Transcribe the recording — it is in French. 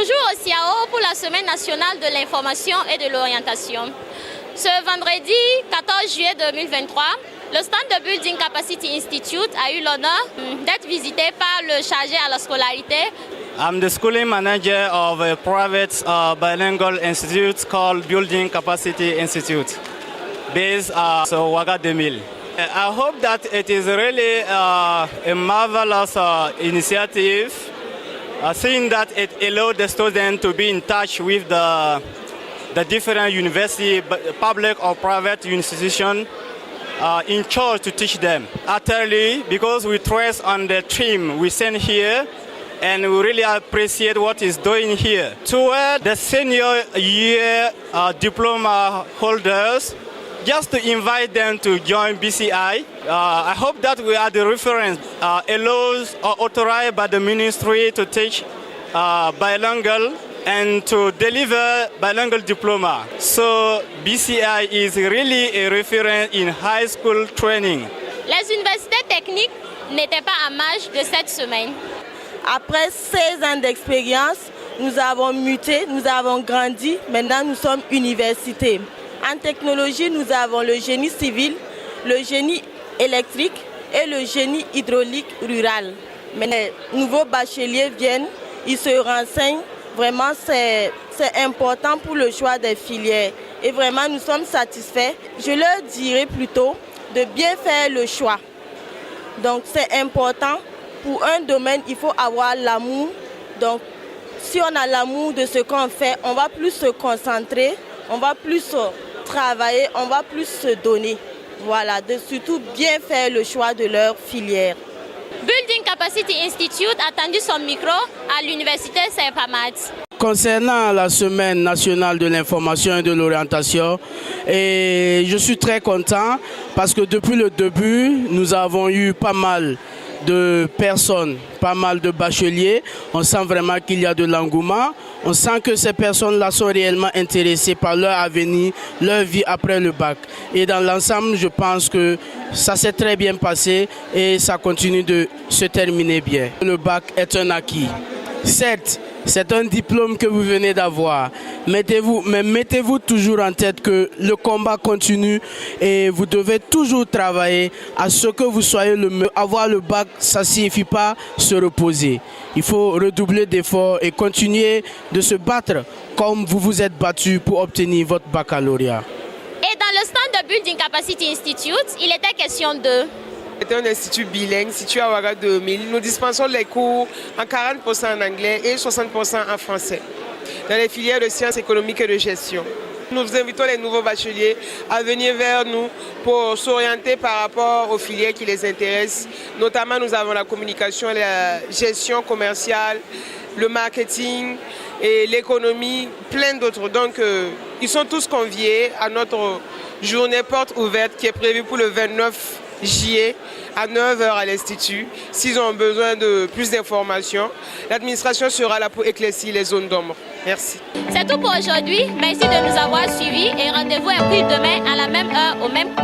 toujours au CIAO pour la Semaine nationale de l'information et de l'orientation. Ce vendredi 14 juillet 2023, le stand de Building Capacity Institute a eu l'honneur d'être visité par le chargé à la scolarité. I'm the schooling manager of a private bilingual institute called Building Capacity Institute, based at Ouaga 2000. I hope that it is really a marvelous initiative, seeing that it allows the students to be in touch with the different university, public or private institutions in charge to teach them. Utterly, because we trace on the team we send here, and we really appreciate what is doing here. Toward the senior year diploma holders, just to invite them to join BCI. I hope that we are the reference, allows or authorized by the ministry to teach bilingual and to deliver bilingual diploma. So BCI is really a reference in high school training. Les universités techniques n'étaient pas à marge de cette semaine. Après 16 ans d'expérience, nous avons muté, nous avons grandi, maintenant nous sommes université. En technologie, nous avons le génie civil, le génie électrique et le génie hydraulique rural. Mais les nouveaux bacheliers viennent, ils se renseignent. Vraiment, c'est important pour le choix des filières. Et vraiment, nous sommes satisfaits. Je leur dirais plutôt de bien faire le choix. Donc, c'est important. Pour un domaine, il faut avoir l'amour. Donc, si on a l'amour de ce qu'on fait, on va plus se concentrer, on va plus travailler, on va plus se donner. Voilà, de surtout bien faire le choix de leur filière. Building Capacity Institute a tendu son micro à l'université Saint-Pamats. Concernant la Semaine nationale de l'information et de l'orientation, je suis très content parce que depuis le début, nous avons eu pas mal de personnes, pas mal de bacheliers. On sent vraiment qu'il y a de l'engouement. On sent que ces personnes-là sont réellement intéressées par leur avenir, leur vie après le bac. Et dans l'ensemble, je pense que ça s'est très bien passé et ça continue de se terminer bien. Le bac est un acquis. Certes, c'est un diplôme que vous venez d'avoir. Mettez-vous toujours en tête que le combat continue et vous devez toujours travailler à ce que vous soyez le mieux. Avoir le bac, ça ne signifie pas se reposer. Il faut redoubler d'efforts et continuer de se battre comme vous vous êtes battu pour obtenir votre baccalauréat. Et dans le stand de Building Capacity Institute, il était question de... C'est un institut bilingue situé à Ouaga 2000. Nous dispensons les cours en 40% en anglais et 60% en français dans les filières de sciences économiques et de gestion. Nous invitons les nouveaux bacheliers à venir vers nous pour s'orienter par rapport aux filières qui les intéressent. Notamment, nous avons la communication, la gestion commerciale, le marketing et l'économie, plein d'autres. Donc, ils sont tous conviés à notre journée porte ouverte qui est prévue pour le 29 juillet à 9h à l'Institut. S'ils ont besoin de plus d'informations, l'administration sera là pour éclaircir les zones d'ombre. Merci. C'est tout pour aujourd'hui. Merci de nous avoir suivis et rendez-vous est pris demain à la même heure au même